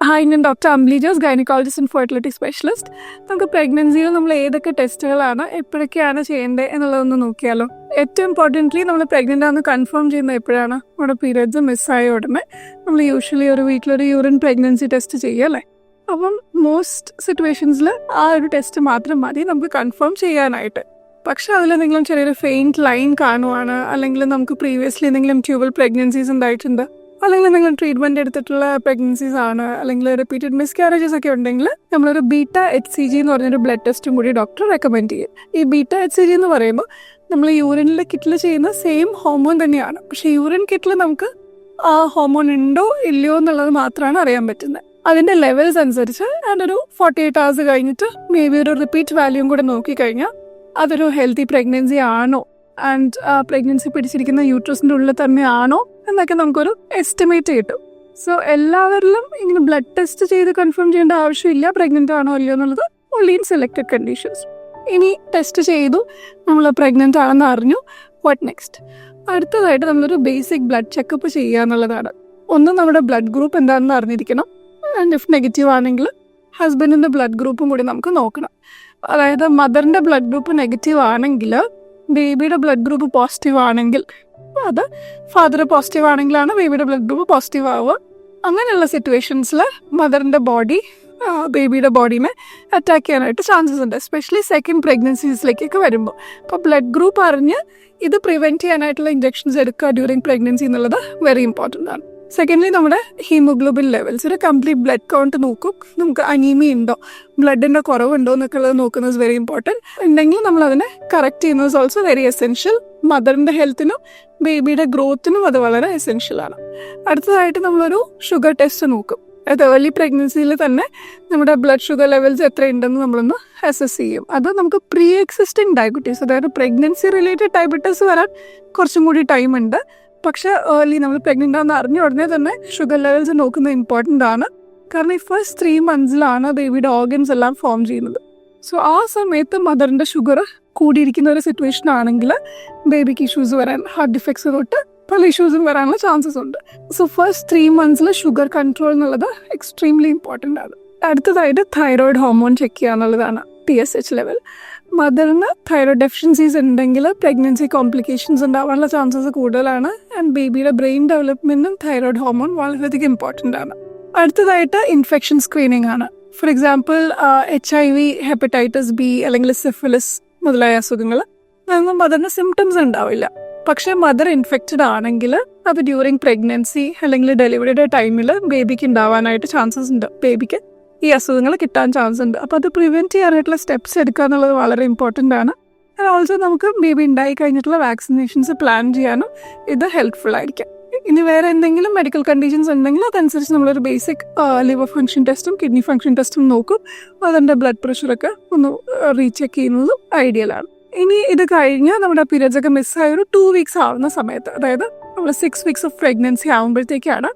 Hi, ഞാൻ doctor Ambili Jose, gynaecologist and fertility specialist. നമുക്ക് പ്രഗ്നൻസിയിൽ നമ്മൾ ഏതൊക്കെ ടെസ്റ്റുകളാണ് എപ്പോഴൊക്കെയാണ് ചെയ്യേണ്ടത് എന്നുള്ളതൊന്ന് നോക്കിയാലോ. ഏറ്റവും ഇമ്പോർട്ടൻ്റ്ലി നമ്മൾ പ്രഗ്നൻ്റ് ആണെന്ന് കൺഫേം ചെയ്യുന്നത് എപ്പോഴാണ്? നമ്മുടെ പീരിയഡ്സ് മിസ്സായ ഉടനെ നമ്മൾ യൂഷ്വലി ഒരു വീട്ടിലൊരു യൂറിൻ പ്രഗ്നൻസി ടെസ്റ്റ് ചെയ്യുക അല്ലേ. അപ്പം മോസ്റ്റ് സിറ്റുവേഷൻസിൽ ആ ഒരു ടെസ്റ്റ് മാത്രം മതി നമുക്ക് കൺഫേം ചെയ്യാനായിട്ട്. പക്ഷെ അതിലെന്തെങ്കിലും ചെറിയൊരു ഫെയിൻറ്റ് ലൈൻ കാണുവാണ്, അല്ലെങ്കിൽ നമുക്ക് പ്രീവിയസ്ലി എന്തെങ്കിലും ട്യൂബൽ പ്രഗ്നൻസീസ് ഉണ്ടായിട്ടുണ്ട്, അല്ലെങ്കിൽ എന്തെങ്കിലും ട്രീറ്റ്മെൻറ്റ് എടുത്തിട്ടുള്ള പ്രഗ്നൻസീസ് ആണ്, അല്ലെങ്കിൽ റിപ്പീറ്റഡ് മിസ്കാരേജസ് ഒക്കെ ഉണ്ടെങ്കിൽ നമ്മളൊരു β-HCG എന്ന് പറഞ്ഞൊരു ബ്ലഡ് ടെസ്റ്റും കൂടി ഡോക്ടർ റെക്കമെൻഡ് ചെയ്യും. ഈ β-HCG എന്ന് പറയുമ്പോൾ നമ്മൾ യൂറിനിലെ കിറ്റിൽ ചെയ്യുന്ന സെയിം ഹോർമോൺ തന്നെയാണ്. പക്ഷേ യൂറിൻ കിറ്റിൽ നമുക്ക് ആ ഹോർമോൺ ഉണ്ടോ ഇല്ലയോ എന്നുള്ളത് മാത്രമാണ് അറിയാൻ പറ്റുന്നത്. അതിൻ്റെ ലെവൽസ് അനുസരിച്ച് അതിനൊരു 48 hours കഴിഞ്ഞിട്ട് മേ ബി ഒരു റിപ്പീറ്റ് വാല്യൂം കൂടെ നോക്കിക്കഴിഞ്ഞാൽ അതൊരു ഹെൽത്തി പ്രഗ്നൻസി ആണോ, ആൻഡ് പ്രഗ്നൻസി പിടിച്ചിരിക്കുന്ന യൂട്രസിൻ്റെ ഉള്ളിൽ തന്നെ ആണോ എന്നൊക്കെ നമുക്കൊരു എസ്റ്റിമേറ്റ് കിട്ടും. സോ എല്ലാവരിലും ഇങ്ങനെ ബ്ലഡ് ടെസ്റ്റ് ചെയ്ത് കൺഫേം ചെയ്യേണ്ട ആവശ്യമില്ല പ്രഗ്നൻ്റ് ആണോ അല്ലയോ എന്നുള്ളത്, ഓൺലി ഇൻ സെലക്റ്റഡ് കണ്ടീഷൻസ്. ഇനി ടെസ്റ്റ് ചെയ്തു, നമ്മൾ പ്രഗ്നൻ്റ് ആണെന്ന് അറിഞ്ഞു, വാട്ട് നെക്സ്റ്റ്? അടുത്തതായിട്ട് നമ്മളൊരു ബേസിക് ബ്ലഡ് ചെക്കപ്പ് ചെയ്യുക എന്നുള്ളതാണ്. ഒന്ന്, നമ്മുടെ ബ്ലഡ് ഗ്രൂപ്പ് എന്താണെന്ന് അറിഞ്ഞിരിക്കണം. ആൻഡ് ഇഫ് നെഗറ്റീവ് ആണെങ്കിൽ ഹസ്ബൻഡിൻ്റെ ബ്ലഡ് ഗ്രൂപ്പും കൂടി നമുക്ക് നോക്കണം. അതായത് മദറിൻ്റെ ബ്ലഡ് ഗ്രൂപ്പ് നെഗറ്റീവ് ആണെങ്കിൽ, ബേബിയുടെ ബ്ലഡ് ഗ്രൂപ്പ് പോസിറ്റീവ് ആണെങ്കിൽ, അത് ഫാദർ പോസിറ്റീവ് ആണെങ്കിലാണ് ബേബിയുടെ ബ്ലഡ് ഗ്രൂപ്പ് പോസിറ്റീവ് ആവുക. അങ്ങനെയുള്ള സിറ്റുവേഷൻസിൽ മദറിൻ്റെ ബോഡി ബേബിയുടെ ബോഡീനെ അറ്റാക്ക് ചെയ്യാനായിട്ട് ചാൻസസ് ഉണ്ട്, എസ്പെഷ്യലി സെക്കൻഡ് പ്രഗ്നൻസീസിലേക്കൊക്കെ വരുമ്പോൾ. അപ്പോൾ ബ്ലഡ് ഗ്രൂപ്പ് അറിഞ്ഞ് ഇത് പ്രിവെൻറ്റ് ചെയ്യാനായിട്ടുള്ള ഇഞ്ചെക്ഷൻസ് എടുക്കുക ഡ്യൂറിങ് പ്രഗ്നൻസി എന്നുള്ളത് വെരി ഇമ്പോർട്ടൻ്റ് ആണ്. സെക്കൻഡ്ലി, നമ്മുടെ ഹീമോഗ്ലോബിൻ ലെവൽസ്, ഒരു കംപ്ലീറ്റ് ബ്ലഡ് കൗണ്ട് നോക്കും. നമുക്ക് അനീമിയ ഉണ്ടോ, ബ്ലഡിൻ്റെ കുറവുണ്ടോ എന്നൊക്കെ ഉള്ളത് നോക്കുന്നത് വെരി ഇമ്പോർട്ടൻറ്റ്. ഉണ്ടെങ്കിൽ നമ്മൾ അതിനെ കറക്റ്റ് ചെയ്യുന്നത് ഓൾസോ വെരി എസെൻഷ്യൽ. മദറിൻ്റെ ഹെൽത്തിനും ബേബിയുടെ ഗ്രോത്തിനും അത് വളരെ എസെൻഷ്യൽ ആണ്. അടുത്തതായിട്ട് നമ്മളൊരു ഷുഗർ ടെസ്റ്റ് നോക്കും. അത് ഏർലി പ്രഗ്നൻസിയിൽ തന്നെ നമ്മുടെ ബ്ലഡ് ഷുഗർ ലെവൽസ് എത്രയുണ്ടെന്ന് നമ്മളൊന്ന് അസസ് ചെയ്യും. അത് നമുക്ക് പ്രീ എക്സിസ്റ്റിംഗ് ഡയബറ്റീസ്, അതായത് പ്രഗ്നൻസി റിലേറ്റഡ് ഡയബറ്റീസ് വരാൻ കുറച്ചും കൂടി ടൈം ഉണ്ട്. പക്ഷേ ഏർലി നമ്മൾ പ്രഗ്നൻ്റ് ആണെന്ന് അറിഞ്ഞ ഉടനെ തന്നെ ഷുഗർ ലെവൽസ് നോക്കുന്നത് ഇമ്പോർട്ടൻ്റ് ആണ്. കാരണം ഈ ഫസ്റ്റ് 3 monthsലാണ് ബേബിയുടെ ഓർഗൻസ് എല്ലാം ഫോം ചെയ്യുന്നത്. സോ ആ സമയത്ത് മദറിൻ്റെ ഷുഗർ കൂടിയിരിക്കുന്ന ഒരു സിറ്റുവേഷൻ ആണെങ്കിൽ ബേബിക്ക് ഇഷ്യൂസ് വരാൻ, ഹാർട്ട് ഡിഫക്ട്സ് തൊട്ട് പല ഇഷ്യൂസും വരാനുള്ള ചാൻസസ് ഉണ്ട്. So first 3 months sugar control എന്നുള്ളത് എക്സ്ട്രീംലി ഇമ്പോർട്ടൻ്റ് ആണ്. അടുത്തതായിട്ട് തൈറോയിഡ് ഹോർമോൺ ചെക്ക് ചെയ്യുക എന്നുള്ളതാണ്, TSH ലെവൽ. മദറിന് തൈറോയിഡ് ഡെഫിഷ്യൻസീസ് ഉണ്ടെങ്കിൽ പ്രഗ്നൻസി കോംപ്ലിക്കേഷൻസ് ഉണ്ടാവാനുള്ള ചാൻസസ് കൂടുതലാണ്. ആൻഡ് ബേബിയുടെ ബ്രെയിൻ ഡെവലപ്മെൻറ്റും തൈറോയിഡ് ഹോർമോൺ വളരെയധികം ഇമ്പോർട്ടൻ്റ് ആണ്. അടുത്തതായിട്ട് ഇൻഫെക്ഷൻ സ്ക്രീനിങ് ആണ്. For example HIV, hepatitis B അല്ലെങ്കിൽ സിഫിലിസ് മുതലായ അസുഖങ്ങൾ. അതൊന്നും മദറിന് സിംറ്റംസ് ഉണ്ടാവില്ല. പക്ഷേ മദർ ഇൻഫെക്റ്റഡ് ആണെങ്കിൽ അത് ഡ്യൂറിങ് പ്രഗ്നൻസി അല്ലെങ്കിൽ ഡെലിവറിയുടെ ടൈമിൽ ബേബിക്ക് ഉണ്ടാവാനായിട്ട് ചാൻസസ് ഉണ്ട്. ബേബിക്ക് ഈ അസുഖങ്ങൾ കിട്ടാൻ ചാൻസ് ഉണ്ട്. അപ്പോൾ അത് പ്രിവെൻറ്റ് ചെയ്യാനായിട്ടുള്ള സ്റ്റെപ്സ് എടുക്കുക എന്നുള്ളത് വളരെ ഇമ്പോർട്ടൻ്റ് ആണ്. ആൻഡ് ഓൾസോ നമുക്ക് ബേബി ഉണ്ടായി കഴിഞ്ഞിട്ടുള്ള വാക്സിനേഷൻസ് പ്ലാൻ ചെയ്യാനും ഇത് ഹെൽപ്ഫുൾ ആയിരിക്കും. ഇനി വേറെ എന്തെങ്കിലും മെഡിക്കൽ കണ്ടീഷൻസ് ഉണ്ടെങ്കിൽ അതനുസരിച്ച് നമ്മളൊരു ബേസിക് ലിവർ ഫംഗ്ഷൻ ടെസ്റ്റും കിഡ്നി ഫംഗ്ഷൻ ടെസ്റ്റും നോക്കും. അതിൻ്റെ ബ്ലഡ് പ്രഷറൊക്കെ ഒന്ന് റീചെക്ക് ചെയ്യുന്നതും ഐഡിയലാണ്. ഇനി ഇത് കഴിഞ്ഞ് നമ്മുടെ പീരിയഡ്സ് ഒക്കെ മിസ്സായ ഒരു 2 weeks ആവുന്ന സമയത്ത്, അതായത് നമ്മൾ 6 weeks ഓഫ് പ്രഗ്നൻസി ആകുമ്പോഴത്തേക്കാണ്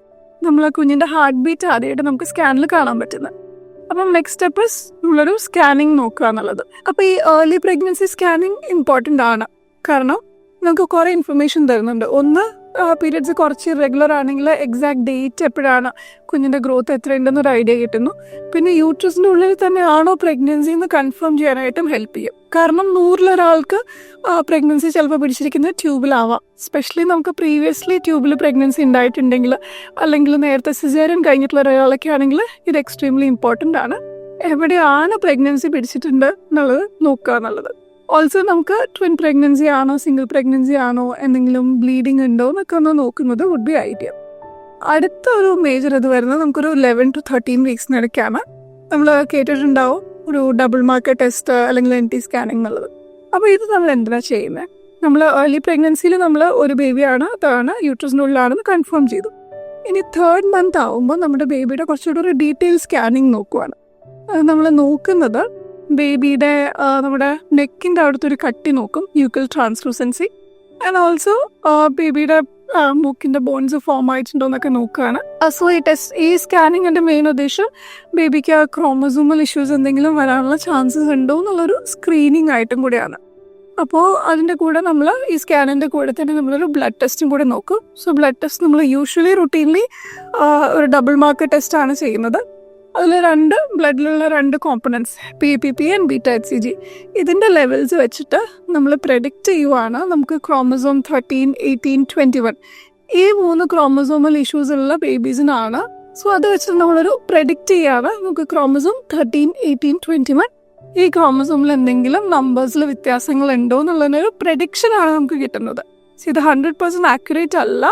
നമ്മളെ കുഞ്ഞിൻ്റെ ഹാർട്ട് ബീറ്റ് ആദ്യമായിട്ട് നമുക്ക് സ്കാനിൽ കാണാൻ പറ്റുന്നത്. അപ്പം നെക്സ്റ്റ് സ്റ്റെപ്പ് നമ്മളൊരു സ്കാനിങ് നോക്കുക എന്നുള്ളത്. അപ്പോൾ ഈ ഏർലി പ്രഗ്നൻസി സ്കാനിങ് ഇമ്പോർട്ടൻ്റ് ആണ്. കാരണം നമുക്ക് കുറേ ഇൻഫർമേഷൻ തരുന്നുണ്ട്. ഒന്ന്, പീരിയഡ്സ് കുറച്ച് ഇറെഗുലർ ആണെങ്കിൽ എക്സാക്ട് ഡേറ്റ് എപ്പോഴാണ്, കുഞ്ഞിൻ്റെ ഗ്രോത്ത് എത്രയുണ്ടെന്നൊരു ഐഡിയ കിട്ടുന്നു. പിന്നെ യൂട്രസിൻ്റെ ഉള്ളിൽ തന്നെ ആണോ പ്രഗ്നൻസി എന്ന് കൺഫേം ചെയ്യാനായിട്ടും ഹെൽപ്പ് ചെയ്യും. കാരണം 100 പ്രഗ്നൻസി ചിലപ്പോൾ പിടിച്ചിരിക്കുന്നത് ട്യൂബിലാവാം. സ്പെഷ്യലി നമുക്ക് പ്രീവിയസ്ലി ട്യൂബിൽ പ്രഗ്നൻസി ഉണ്ടായിട്ടുണ്ടെങ്കിൽ, അല്ലെങ്കിൽ നേരത്തെ സിസേറിയൻ കഴിഞ്ഞിട്ടുള്ള ഒരാളൊക്കെ ആണെങ്കിൽ ഇത് എക്സ്ട്രീംലി ഇമ്പോർട്ടൻ്റ് ആണ്. എവിടെയാണ് പ്രഗ്നൻസി പിടിച്ചിട്ടുണ്ട് എന്നുള്ളത് നോക്കുക എന്നുള്ളത്. ഓൾസോ നമുക്ക് ട്വിൻ പ്രഗ്നൻസി ആണോ, സിംഗിൾ പ്രഗ്നൻസി ആണോ, എന്തെങ്കിലും ബ്ലീഡിങ് ഉണ്ടോ എന്നൊക്കെ ഒന്ന് നോക്കുന്നത് വുഡ് ബി ഐഡിയ. അടുത്തൊരു മേജർ ഇത് വരുന്നത് നമുക്കൊരു 11 to 13 weeks ഇടയ്ക്കാണ്. നമ്മൾ കേട്ടിട്ടുണ്ടാവും ഒരു ഡബിൾ മാർക്കർ ടെസ്റ്റ് അല്ലെങ്കിൽ NT സ്കാനിങ് എന്നുള്ളത്. അപ്പോൾ ഇത് നമ്മൾ എന്തിനാണ് ചെയ്യുന്നത്? നമ്മൾ ഏർലി പ്രഗ്നൻസിയിൽ നമ്മൾ ഒരു ബേബിയാണ്, അതാണ് യൂട്രസിൻ്റെ ഉള്ളിലാണെന്ന് കൺഫേം ചെയ്തു. ഇനി 3rd month ആവുമ്പോൾ നമ്മുടെ ബേബിയുടെ കുറച്ചുകൂടെ ഒരു ഡീറ്റെയിൽ സ്കാനിങ് നോക്കുവാണ്. നമ്മൾ നോക്കുന്നത് ബേബിയുടെ നമ്മുടെ നെക്കിൻ്റെ അവിടുത്തെ ഒരു കട്ടി നോക്കും, യൂക്കൽ ട്രാൻസ്ലൂസൻസി. ആൻഡ് ഓൾസോ ബേബിയുടെ മൂക്കിൻ്റെ ബോൺസ് ഫോം ആയിട്ടുണ്ടോ എന്നൊക്കെ നോക്കുകയാണ്. സോ ഈ സ്കാനിങ്ങിൻ്റെ മെയിൻ ഉദ്ദേശം ബേബിക്ക് ക്രോമസോമൽ ഇഷ്യൂസ് എന്തെങ്കിലും വരാനുള്ള ചാൻസസ് ഉണ്ടോ എന്നുള്ളൊരു സ്ക്രീനിങ് ആയിട്ടും കൂടിയാണ്. അപ്പോൾ അതിൻ്റെ കൂടെ നമ്മൾ ഈ സ്കാനിൻ്റെ കൂടെ തന്നെ നമ്മളൊരു ബ്ലഡ് ടെസ്റ്റും കൂടെ നോക്കും. സോ ബ്ലഡ് ടെസ്റ്റ് നമ്മൾ യൂഷ്വലി റുട്ടീൻലി ഒരു ഡബിൾ മാർക്കർ ടെസ്റ്റാണ് ചെയ്യുന്നത്. അതിൽ ബ്ലഡിലുള്ള 2 കോമ്പണൻസ് PPP ആൻഡ് β-HCG ഇതിൻ്റെ ലെവൽസ് വെച്ചിട്ട് നമ്മൾ പ്രെഡിക്റ്റ് ചെയ്യുവാണ് നമുക്ക് ക്രോമസോം 13, 18, 21 ഈ 3 ക്രോമസോമൽ ഇഷ്യൂസ് ഉള്ള ബേബീസിനാണ്. സോ അത് വെച്ചിട്ട് നമ്മളൊരു പ്രെഡിക്റ്റ് ചെയ്യാണ് നമുക്ക് ക്രോമസോം 13, 18, 21 ഈ ക്രോമസോമിൽ എന്തെങ്കിലും നമ്പേഴ്സിൽ വ്യത്യാസങ്ങൾ ഉണ്ടോ എന്നുള്ളതിനൊരു പ്രഡിക്ഷനാണ് നമുക്ക് കിട്ടുന്നത്. ഇത് 100% ആക്യുറേറ്റ് അല്ല.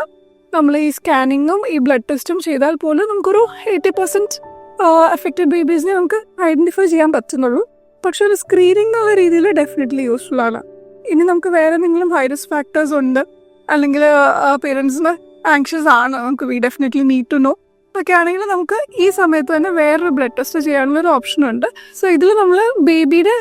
നമ്മൾ ഈ സ്കാനിങ്ങും ഈ ബ്ലഡ് ടെസ്റ്റും ചെയ്താൽ പോലും നമുക്കൊരു 80% അഫക്റ്റഡ് ബേബീസിനെ നമുക്ക് ഐഡൻറ്റിഫൈ ചെയ്യാൻ പറ്റുന്നുള്ളൂ. പക്ഷെ ഒരു സ്ക്രീനിങ് എന്നുള്ള രീതിയിൽ ഡെഫിനറ്റ്ലി യൂസ്ഫുൾ ആണ്. ഇനി നമുക്ക് വേറെ എന്തെങ്കിലും ഹൈ റിസ്ക് ഫാക്ടേഴ്സ് ഉണ്ട്, അല്ലെങ്കിൽ പേരൻസിന് ആങ്ഷ്യസ് ആണ്, നമുക്ക് we definitely need to know ഒക്കെ ആണെങ്കിൽ നമുക്ക് ഈ സമയത്ത് തന്നെ വേറൊരു ബ്ലഡ് ടെസ്റ്റ് ചെയ്യാനുള്ളൊരു ഓപ്ഷൻ ഉണ്ട്. സോ ഇതിൽ നമ്മൾ ബേബിയുടെ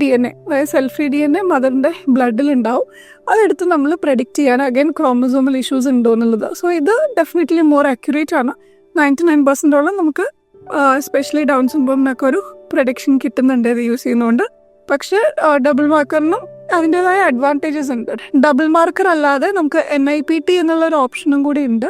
DNA, അതായത് സെൽഫി DNA മദറിൻ്റെ ബ്ലഡിൽ ഉണ്ടാവും. അതെടുത്ത് നമ്മൾ പ്രെഡിക്റ്റ് ചെയ്യാൻ അഗൈൻ ക്രോമസോമൽ ഇഷ്യൂസ് ഉണ്ടോ എന്നുള്ളത്. സോ ഇത് ഡെഫിനറ്റ്ലി മോർ അക്യുറേറ്റ് ആണ്. 99% നമുക്ക് എസ്പെഷ്യലി ഡൗൺ സിൻഡ്രോമിനൊക്കെ ഒരു പ്രഡിക്ഷൻ കിട്ടുന്നുണ്ട് ഇത് യൂസ് ചെയ്യുന്നതുകൊണ്ട്. പക്ഷേ ഡബിൾ മാർക്കറിനും അതിൻ്റെതായ അഡ്വാൻറ്റേജസ് ഉണ്ട്. ഡബിൾ മാർക്കർ അല്ലാതെ നമുക്ക് NIPT എന്നുള്ളൊരു ഓപ്ഷനും കൂടി ഉണ്ട്.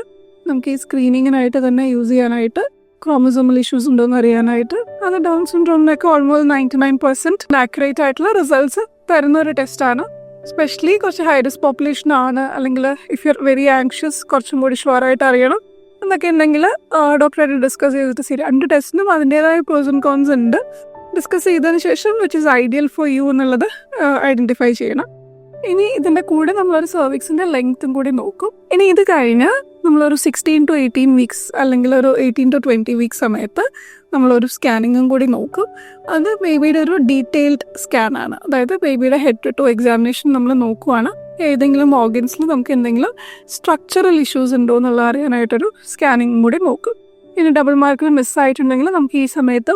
നമുക്ക് ഈ സ്ക്രീനിങ്ങിനായിട്ട് തന്നെ യൂസ് ചെയ്യാനായിട്ട്, ക്രോമസോമൽ ഇഷ്യൂസ് ഉണ്ടോ എന്ന് അറിയാനായിട്ട്. അത് ഡൗൺ സിൻഡ്രോമിനൊക്കെ ഓൾമോസ്റ്റ് 99% ആക്യുറേറ്റ് ആയിട്ടുള്ള റിസൾട്ട്സ് തരുന്ന ഒരു ടെസ്റ്റാണ്. സ്പെഷ്യലി കുറച്ച് ഹൈ റിസ്ക് പോപ്പുലേഷൻ ആണ്, അല്ലെങ്കിൽ if you are very anxious, കുറച്ചും കൂടി ഷുവറായിട്ട് അറിയണം എന്നൊക്കെ ഉണ്ടെങ്കിൽ ഡോക്ടറായിട്ട് ഡിസ്കസ് ചെയ്തിട്ട് ശരി. 2 ടെസ്റ്റിനും അതിൻ്റെതായ പ്രോസ് ആൻഡ് കോൺസ് ഉണ്ട്. ഡിസ്കസ് ചെയ്തതിന് ശേഷം which is ideal for you എന്നുള്ളത് ഐഡൻറ്റിഫൈ ചെയ്യണം. ഇനി ഇതിൻ്റെ കൂടെ നമ്മളൊരു സർവിക്സിൻ്റെ ലെങ്ത്തും കൂടി നോക്കും. ഇനി ഇത് കഴിഞ്ഞ് നമ്മളൊരു 16 to 18 വീക്സ് അല്ലെങ്കിൽ ഒരു 18 to 20 വീക്സ് സമയത്ത് നമ്മളൊരു സ്കാനിങ്ങും കൂടി നോക്കും. അത് ബേബിയുടെ ഒരു ഡീറ്റെയിൽഡ് സ്കാനാണ്. അതായത് ബേബിയുടെ ഹെഡ് ടു എക്സാമിനേഷൻ നമ്മൾ നോക്കുവാണ്. ഏതെങ്കിലും ഓർഗൻസിൽ നമുക്ക് എന്തെങ്കിലും സ്ട്രക്ചറൽ ഇഷ്യൂസ് ഉണ്ടോ എന്നുള്ള അറിയാനായിട്ടൊരു സ്കാനിങ്ങും കൂടി നോക്കും. ഇനി ഡബിൾ മാർക്കർ മിസ്സായിട്ടുണ്ടെങ്കിൽ നമുക്ക് ഈ സമയത്ത്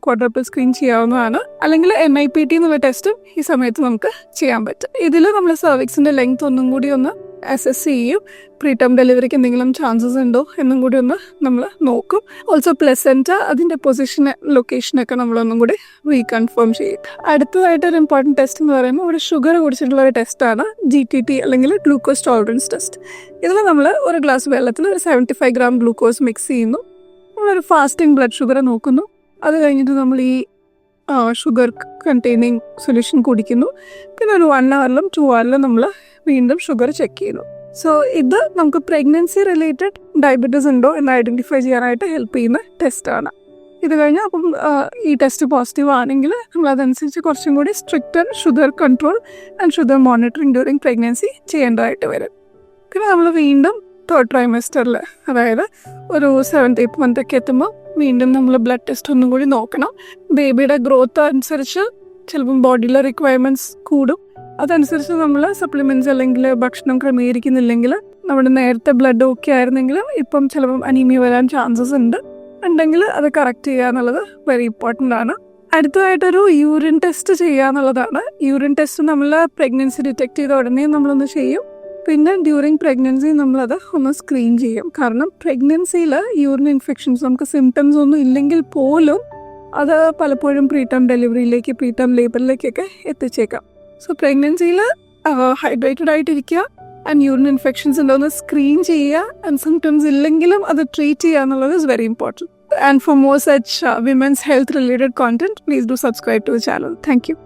ക്വാഡ്രപ്പിൾ സ്ക്രീൻ ചെയ്യാവുന്നതാണ്. അല്ലെങ്കിൽ NIPT എന്നുള്ള ടെസ്റ്റും ഈ സമയത്ത് നമുക്ക് ചെയ്യാൻ പറ്റും. ഇതിൽ നമ്മൾ സർവിക്സിൻ്റെ ലെങ്ത് ഒന്നും കൂടി ഒന്ന് അസസ് ചെയ്യും. പ്രീടേം ഡെലിവറിക്ക് എന്തെങ്കിലും ചാൻസസ് ഉണ്ടോ എന്നും കൂടി ഒന്ന് നമ്മൾ നോക്കും. ഓൾസോ പ്ലസൻറ്റ അതിൻ്റെ ലൊക്കേഷനൊക്കെ നമ്മളൊന്നും കൂടി റീകൺഫേം ചെയ്യും. അടുത്തതായിട്ടൊരു ഇമ്പോർട്ടൻറ്റ് ടെസ്റ്റ് എന്ന് പറയുമ്പോൾ ഒരു ഷുഗർ കുടിച്ചിട്ടുള്ള ഒരു ടെസ്റ്റാണ് GTT അല്ലെങ്കിൽ ഗ്ലൂക്കോസ് ടോളറൻസ് ടെസ്റ്റ്. ഇതിൽ നമ്മൾ ഒരു ഗ്ലാസ് വെള്ളത്തിൽ ഒരു 75 gram ഗ്ലൂക്കോസ് മിക്സ് ചെയ്യുന്നു. നമ്മളൊരു ഫാസ്റ്റിംഗ് ബ്ലഡ് ഷുഗർ നോക്കുന്നു. അത് കഴിഞ്ഞിട്ട് നമ്മൾ ഈ ഷുഗർ കണ്ടെയ്നിങ് സൊല്യൂഷൻ കുടിക്കുന്നു. പിന്നെ ഒരു 1 hourലും 2 hourലും നമ്മൾ വീണ്ടും ഷുഗർ ചെക്ക് ചെയ്യുന്നു. സോ ഇത് നമുക്ക് പ്രഗ്നൻസി റിലേറ്റഡ് ഡയബറ്റീസ് ഉണ്ടോ എന്ന് ഐഡൻറ്റിഫൈ ചെയ്യാനായിട്ട് ഹെൽപ്പ് ചെയ്യുന്ന ടെസ്റ്റാണ്. ഇത് കഴിഞ്ഞാൽ അപ്പം ഈ ടെസ്റ്റ് പോസിറ്റീവ് ആണെങ്കിൽ നമ്മൾ അതനുസരിച്ച് കുറച്ചും കൂടി stricter sugar control and sugar monitoring during pregnancy ചെയ്യേണ്ടതായിട്ട് വരും. പിന്നെ നമ്മൾ വീണ്ടും 3rd trimester, അതായത് ഒരു 7th month ഒക്കെ എത്തുമ്പോൾ വീണ്ടും നമ്മൾ ബ്ലഡ് ടെസ്റ്റ് ഒന്നും കൂടി നോക്കണം. ബേബിയുടെ ഗ്രോത്ത് അനുസരിച്ച് ചിലപ്പം ബോഡിയിലെ റിക്വയർമെൻറ്റ്സ് കൂടും. അതനുസരിച്ച് നമ്മൾ സപ്ലിമെൻറ്റ്സ് അല്ലെങ്കിൽ ഭക്ഷണം ക്രമീകരിക്കുന്നില്ലെങ്കിൽ, നമ്മുടെ നേരത്തെ ബ്ലഡ് ഓക്കെ ആയിരുന്നെങ്കിലും ഇപ്പം ചിലപ്പം അനീമിയ വരാൻ ചാൻസസ് ഉണ്ടെങ്കിൽ അത് കറക്റ്റ് ചെയ്യുക എന്നുള്ളത് വെരി ഇമ്പോർട്ടൻ്റ് ആണ്. അടുത്തതായിട്ടൊരു യൂറിൻ ടെസ്റ്റ് ചെയ്യുക എന്നുള്ളതാണ്. യൂറിൻ ടെസ്റ്റ് നമ്മൾ പ്രഗ്നൻസി ഡിറ്റക്ട് ചെയ്ത ഉടനെ നമ്മളൊന്ന് ചെയ്യും. പിന്നെ ഡ്യൂറിങ് പ്രഗ്നൻസി നമ്മളത് ഒന്ന് സ്ക്രീൻ ചെയ്യും. കാരണം പ്രഗ്നൻസിയിൽ യൂറിൻ ഇൻഫെക്ഷൻസ് നമുക്ക് സിംറ്റംസ് ഒന്നും ഇല്ലെങ്കിൽ പോലും അത് പലപ്പോഴും പ്രീടേം ഡെലിവറിയിലേക്ക്, പ്രീടേം ലേബറിലേക്കൊക്കെ എത്തിച്ചേക്കാം. സോ പ്രഗ്നൻസിയിൽ ഹൈഡ്രേറ്റഡ് ആയിട്ടിരിക്കുക, ആൻഡ് യൂറിൻ ഇൻഫെക്ഷൻസ് ഉണ്ടോയെന്ന് സ്ക്രീൻ ചെയ്യുക, ആൻഡ് സിംറ്റംസ് ഇല്ലെങ്കിലും അത് ട്രീറ്റ് ചെയ്യുക എന്നുള്ളത് is very important. And for more such women's health related content, please do subscribe to the channel. Thank U.